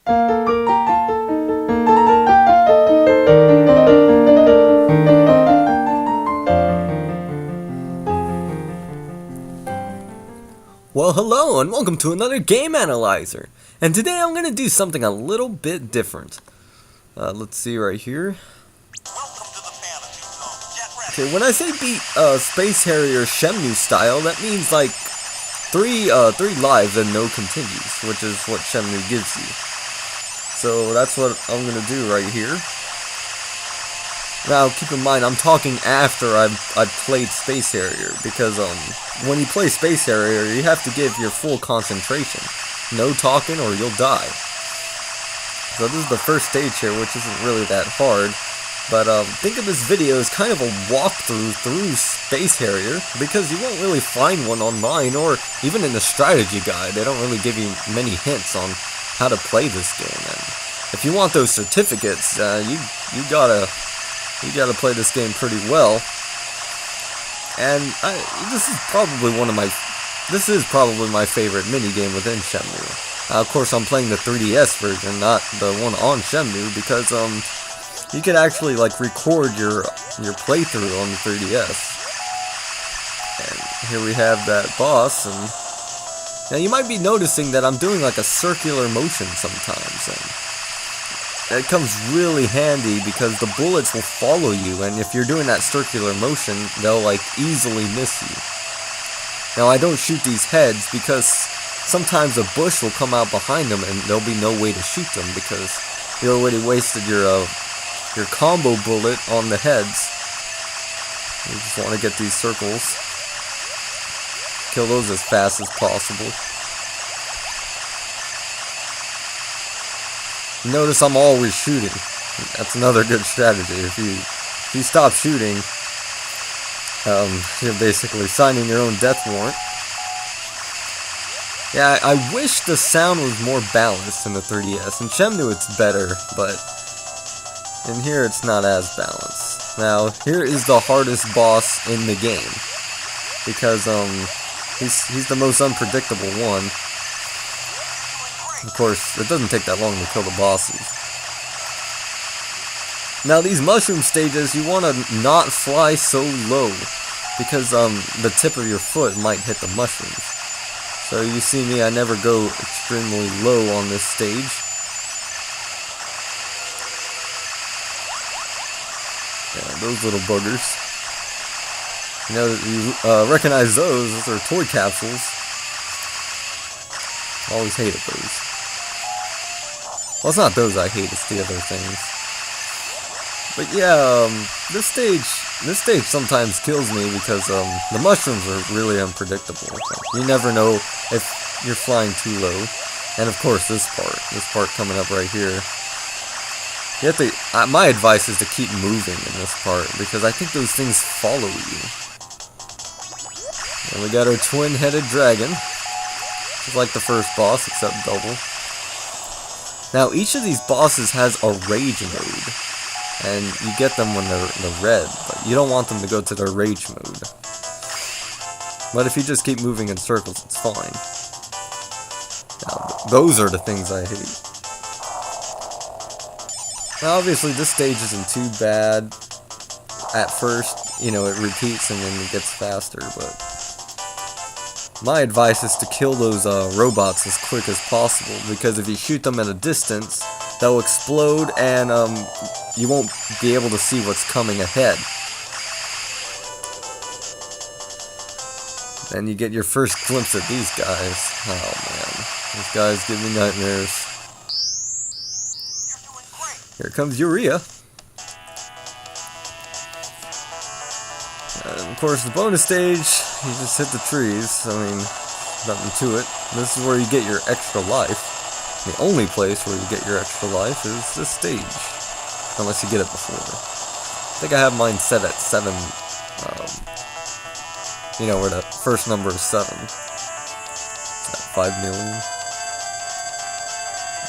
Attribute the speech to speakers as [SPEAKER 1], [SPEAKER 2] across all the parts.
[SPEAKER 1] Well, hello and welcome to another game analyzer. And today I'm going to do something a little bit different. Let's see right here. Okay, when I say beat Space Harrier SHENMUE Style, that means like three lives and no continues, which is what SHENMUE gives you. So that's what I'm going to do right here. Now, keep in mind, I'm talking after I've played Space Harrier, because when you play Space Harrier, you have to give your full concentration. No talking or you'll die. So this is the first stage here, which isn't really that hard. But think of this video as kind of a walkthrough through Space Harrier, because you won't really find one online, or even in the strategy guide. They don't really give you many hints on how to play this game. And if you want those certificates, you gotta play this game pretty well. And this is probably my favorite mini game within SHENMUE. Of course, I'm playing the 3DS version, not the one on SHENMUE, because you can actually like record your playthrough on the 3DS. And here we have that boss. And now you might be noticing that I'm doing like a circular motion sometimes, and it comes really handy because the bullets will follow you, and if you're doing that circular motion, they'll like easily miss you. Now I don't shoot these heads because sometimes a bush will come out behind them and there'll be no way to shoot them because you already wasted your combo bullet on the heads. You just want to get these circles, kill those as fast as possible. Notice I'm always shooting. That's another good strategy. If you stop shooting, you're basically signing your own death warrant. Yeah, I wish the sound was more balanced in the 3DS. In SHENMUE it's better, but in here it's not as balanced. Now, here is the hardest boss in the game, because he's the most unpredictable one. Of course, it doesn't take that long to kill the bosses. Now, these mushroom stages, you want to not fly so low, because the tip of your foot might hit the mushrooms. So you see me, I never go extremely low on this stage. Yeah, those little buggers. You know, you recognize those are toy capsules. Always hated those. Well, it's not those I hate, it's the other things. But yeah, this stage sometimes kills me because the mushrooms are really unpredictable. You never know if you're flying too low. And of course this part coming up right here. You have to, my advice is to keep moving in this part, because I think those things follow you. And we got our twin-headed dragon. Just like the first boss, except double. Now, each of these bosses has a rage mode, and you get them when they're red, but you don't want them to go to their rage mode. But if you just keep moving in circles, it's fine. Now, those are the things I hate. Now, obviously, this stage isn't too bad at first. You know, it repeats and then it gets faster, but my advice is to kill those robots as quick as possible, because if you shoot them at a distance, they'll explode and you won't be able to see what's coming ahead. And you get your first glimpse at these guys. Oh man, these guys give me nightmares. Here comes Urea. And of course, the bonus stage, you just hit the trees. I mean, nothing to it. This is where you get your extra life. The only place where you get your extra life is this stage. Unless you get it before. I think I have mine set at 7. You know, where the first number is 7. Is that 5 million?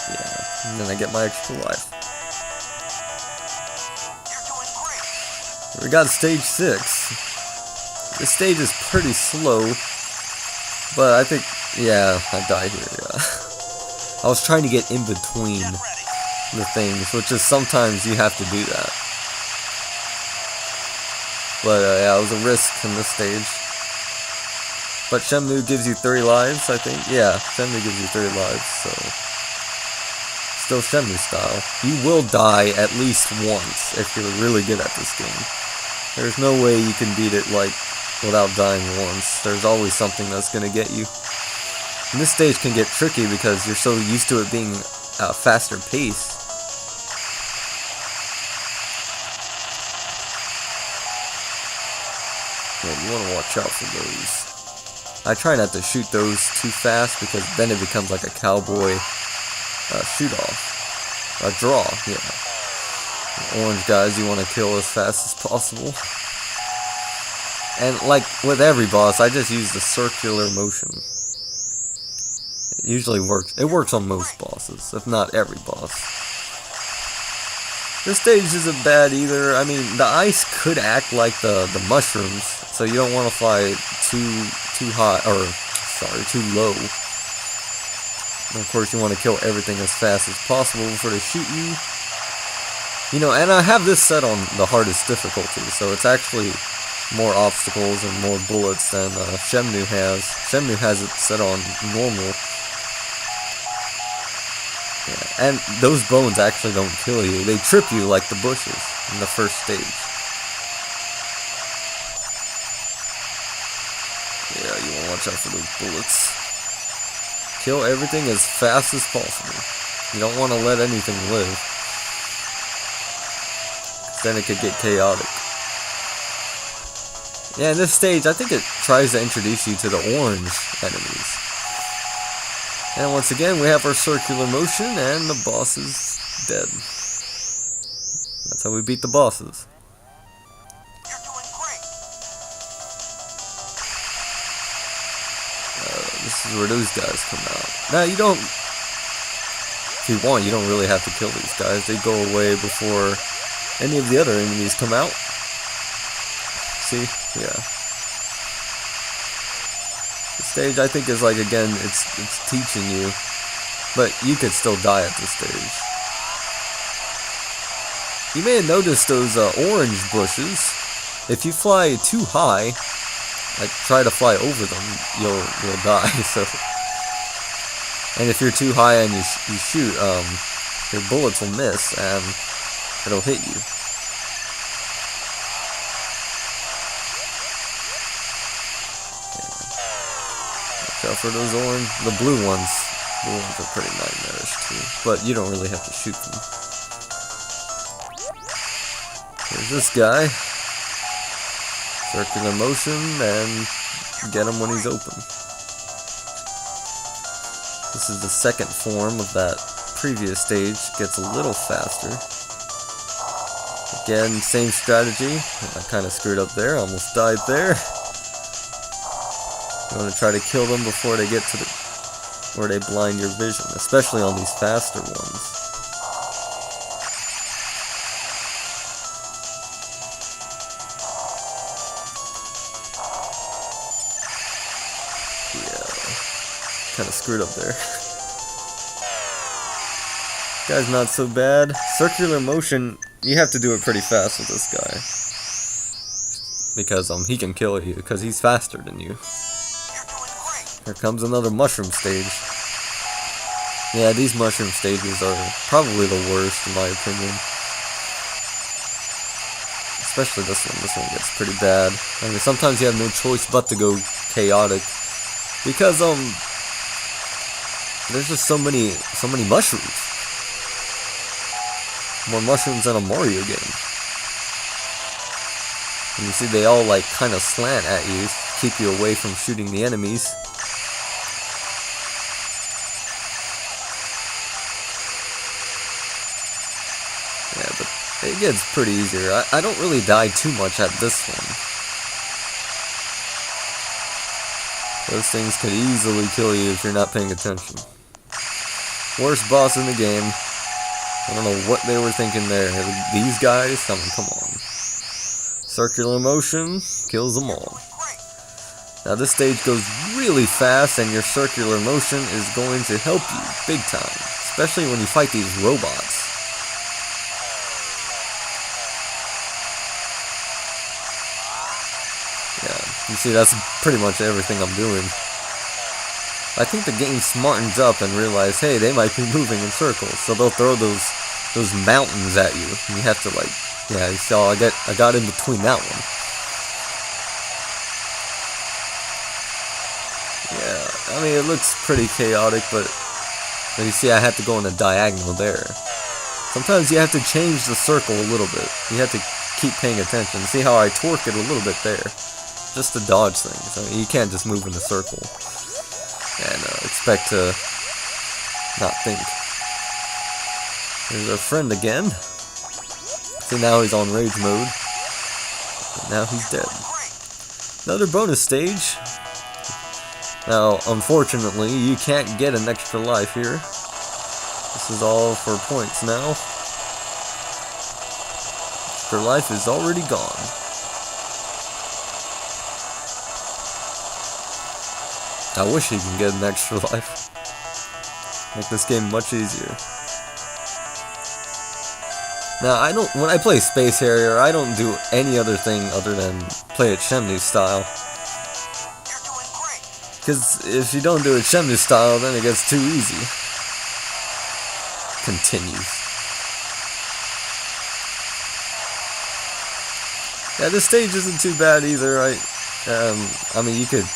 [SPEAKER 1] Yeah. And then I get my extra life. We got stage 6. This stage is pretty slow, but I think, yeah, I died here, yeah. I was trying to get in between the things, which is sometimes you have to do that. But yeah, it was a risk in this stage. But Shenmue gives you 30 lives, I think. Yeah, Shenmue gives you 30 lives, so... Still Shenmue style. You will die at least once if you're really good at this game. There's no way you can beat it, like, without dying once. There's always something that's gonna get you. And this stage can get tricky because you're so used to it being a faster pace. Yeah, you want to watch out for those. I try not to shoot those too fast because then it becomes like a cowboy shoot-off. A draw, yeah. The orange guys you want to kill as fast as possible. And like with every boss, I just use the circular motion. It usually works. It works on most bosses, if not every boss. This stage isn't bad either. I mean, the ice could act like the mushrooms, so you don't want to fly too high, or sorry, too low. And of course, you want to kill everything as fast as possible before they shoot you. You know, and I have this set on the hardest difficulty, so it's actually more obstacles and more bullets than Shenmue has. Shenmue has it set on normal. Yeah, and those bones actually don't kill you. They trip you like the bushes in the first stage. Yeah, you want to watch out for those bullets. Kill everything as fast as possible. You don't want to let anything live. Then it could get chaotic. Yeah, in this stage, I think it tries to introduce you to the orange enemies. And once again, we have our circular motion, and the boss is dead. That's how we beat the bosses.
[SPEAKER 2] You're doing great.
[SPEAKER 1] This is where those guys come out. Now, you don't... If you want, you don't really have to kill these guys. They go away before any of the other enemies come out. See? Yeah. The stage, I think, is like, again, it's teaching you, but you could still die at this stage. You may have noticed those orange bushes. If you fly too high, like try to fly over them, you'll die. So, and if you're too high and you shoot, your bullets will miss and it'll hit you. For those orange, the blue ones are pretty nightmarish too, but you don't really have to shoot them. There's this guy, circular motion, and get him when he's open. This is the second form of that previous stage, gets a little faster. Again, same strategy. I kind of screwed up there, almost died there. You want to try to kill them before they get to where they blind your vision, especially on these faster ones. Yeah, kind of screwed up there. Guy's not so bad. Circular motion, you have to do it pretty fast with this guy. Because he can kill you, because he's faster than you. Here comes another mushroom stage. Yeah, these mushroom stages are probably the worst in my opinion. Especially this one. This one gets pretty bad. I mean, sometimes you have no choice but to go chaotic. Because, there's just so many mushrooms. More mushrooms than a Mario game. And you see they all like kind of slant at you, keep you away from shooting the enemies. Yeah, but it gets pretty easier. I don't really die too much at this one. Those things could easily kill you if you're not paying attention. Worst boss in the game. I don't know what they were thinking there. These guys? I mean, come on. Circular motion kills them all. Now this stage goes really fast, and your circular motion is going to help you big time, especially when you fight these robots. Yeah, you see, that's pretty much everything I'm doing. I think the game smartens up and realize, hey, they might be moving in circles, so they'll throw those mountains at you. And you have to, like, yeah, you saw I got in between that one. Yeah, I mean, it looks pretty chaotic, but you see, I have to go in a diagonal there. Sometimes you have to change the circle a little bit. You have to keep paying attention. See how I torque it a little bit there, just to dodge things. I mean, you can't just move in a circle and expect to not think. There's our friend again. See, now he's on rage mode. And now he's dead. Another bonus stage. Now, unfortunately, you can't get an extra life here. This is all for points now. Extra life is already gone. I wish you can get an extra life. Make this game much easier. Now, when I play Space Harrier, I don't do any other thing other than play it SHENMUE style. Because if you don't do it SHENMUE style, then it gets too easy. Continues. Yeah, this stage isn't too bad either. I mean, you could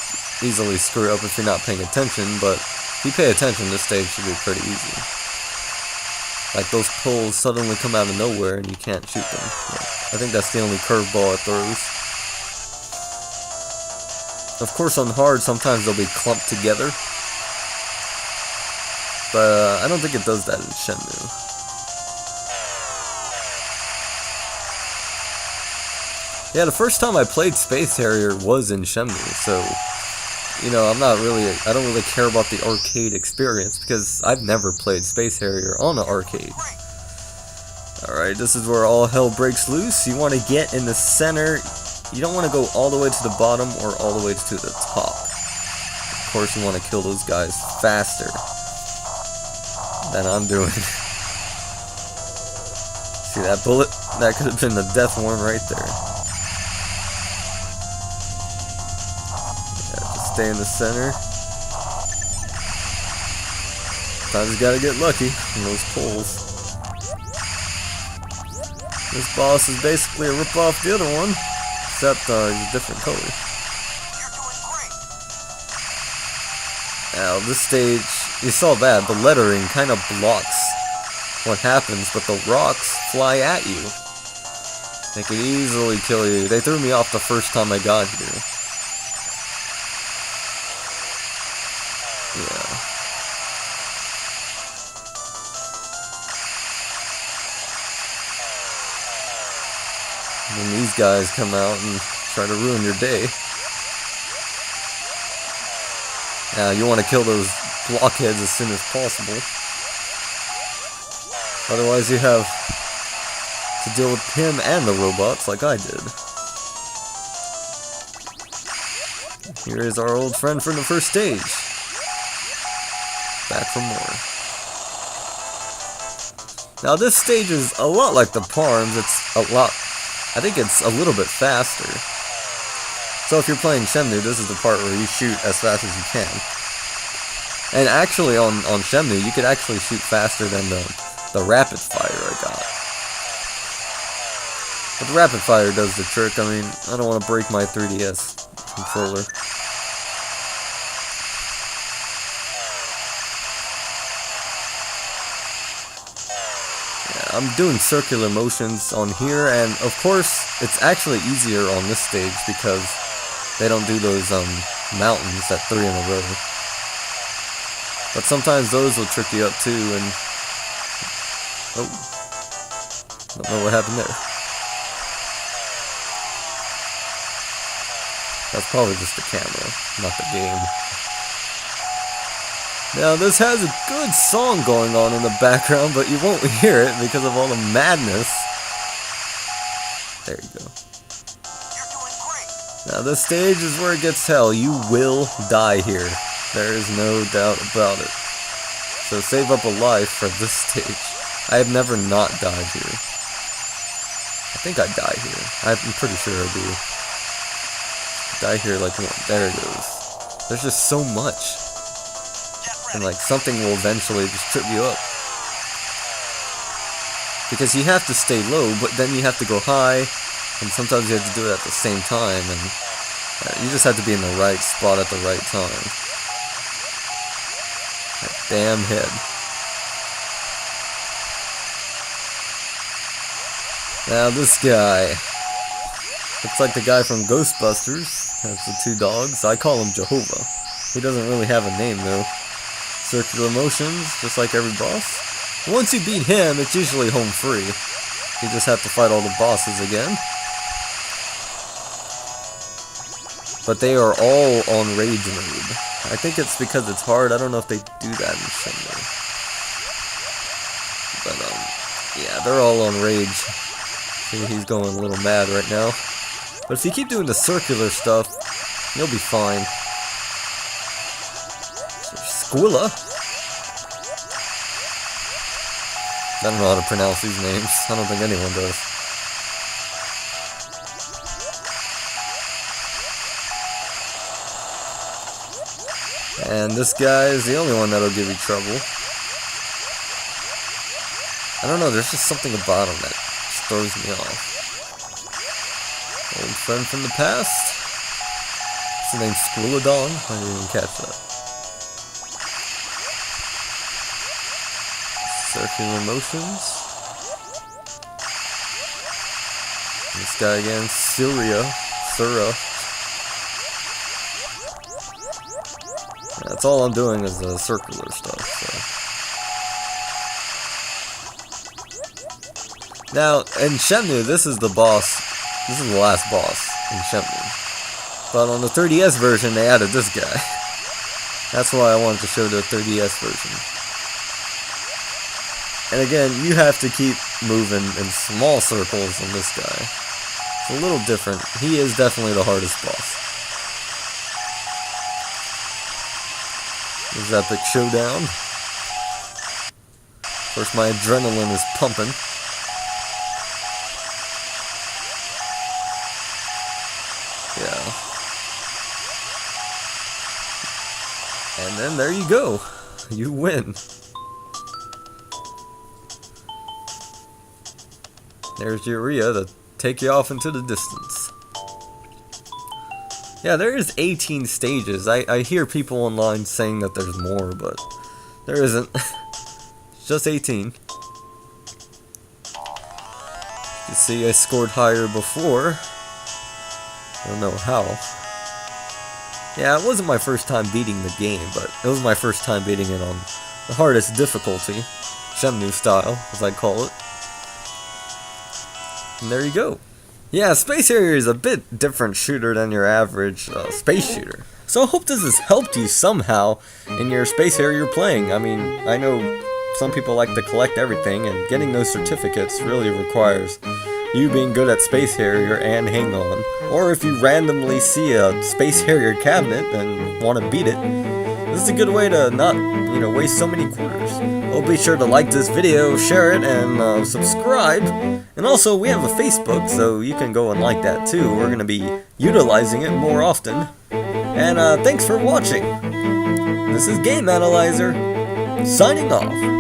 [SPEAKER 1] easily screw up if you're not paying attention, but if you pay attention, this stage should be pretty easy. Like, those poles suddenly come out of nowhere and you can't shoot them. Yeah, I think that's the only curveball it throws. Of course, on hard, sometimes they'll be clumped together. But I don't think it does that in SHENMUE. Yeah, the first time I played Space Harrier was in SHENMUE, so, you know, I don't really care about the arcade experience, because I've never played Space Harrier on an arcade. Alright, this is where all hell breaks loose. You want to get in the center. You don't want to go all the way to the bottom or all the way to the top. Of course, you want to kill those guys faster than I'm doing. See that bullet? That could have been the death one right there. Stay in the center. Sometimes you gotta get lucky in those poles. This boss is basically a rip-off of the other one, except he's a different color. Now, this stage, you saw that, the lettering kind of blocks what happens, but the rocks fly at you. They can easily kill you. They threw me off the first time I got here. Yeah. And then these guys come out and try to ruin your day. Now, you want to kill those blockheads as soon as possible. Otherwise, you have to deal with him and the robots like I did. Here is our old friend from the first stage. Back for more. Now this stage is a lot like the Parms. I think it's a little bit faster. So if you're playing SHENMUE, this is the part where you shoot as fast as you can. And actually on SHENMUE, you could actually shoot faster than the rapid fire I got. But the rapid fire does the trick. I mean, I don't want to break my 3DS controller. I'm doing circular motions on here, and of course, it's actually easier on this stage because they don't do those mountains at 3 in a row. But sometimes those will trick you up too, and oh, don't know what happened there. That's probably just the camera, not the game. Now, this has a good song going on in the background, but you won't hear it because of all the madness. There you go.
[SPEAKER 2] You're doing great.
[SPEAKER 1] Now this stage is where it gets hell. You will die here. There is no doubt about it. So save up a life for this stage. I have never not died here. I think I die here. I'm pretty sure I do. Die here like one. There it goes. There's just so much. And like something will eventually just trip you up. Because you have to stay low, but then you have to go high. And sometimes you have to do it at the same time. And you just have to be in the right spot at the right time. That damn head. Now this guy. Looks like the guy from Ghostbusters. Has the two dogs. I call him Jehovah. He doesn't really have a name though. Circular motions, just like every boss. Once you beat him, it's usually home free. You just have to fight all the bosses again. But they are all on rage mode. I think it's because it's hard. I don't know if they do that in Shenmue. But yeah, they're all on rage. See, he's going a little mad right now. But if you keep doing the circular stuff, you'll be fine. Squilla. I don't know how to pronounce these names. I don't think anyone does. And this guy is the only one that'll give you trouble. I don't know, there's just something about him that just throws me off. Old friend from the past. What's the name? Squilladon? I didn't even catch that. Circular motions. This guy again, Sura. That's all I'm doing is the circular stuff. So. Now, in Shenmue, this is the boss. This is the last boss in Shenmue. But on the 3DS version, they added this guy. That's why I wanted to show the 3DS version. And again, you have to keep moving in small circles on this guy. It's a little different. He is definitely the hardest boss. This epic showdown. Of course, my adrenaline is pumping. Yeah. And then there you go. You win. There's Urea to take you off into the distance. Yeah, there is 18 stages. I hear people online saying that there's more, but there isn't. It's just 18. You can see I scored higher before. I don't know how. Yeah, it wasn't my first time beating the game, but it was my first time beating it on the hardest difficulty. Shenmue style, as I call it. And there you go. Yeah, Space Harrier is a bit different shooter than your average space shooter. So I hope this has helped you somehow in your Space Harrier playing. I mean, I know some people like to collect everything, and getting those certificates really requires you being good at Space Harrier and hang on. Or if you randomly see a Space Harrier cabinet and want to beat it, this is a good way to not, waste so many quarters. Oh, be sure to like this video, share it, and subscribe. And also, we have a Facebook, so you can go and like that too. We're going to be utilizing it more often. And thanks for watching. This is Game Analyzer, signing off.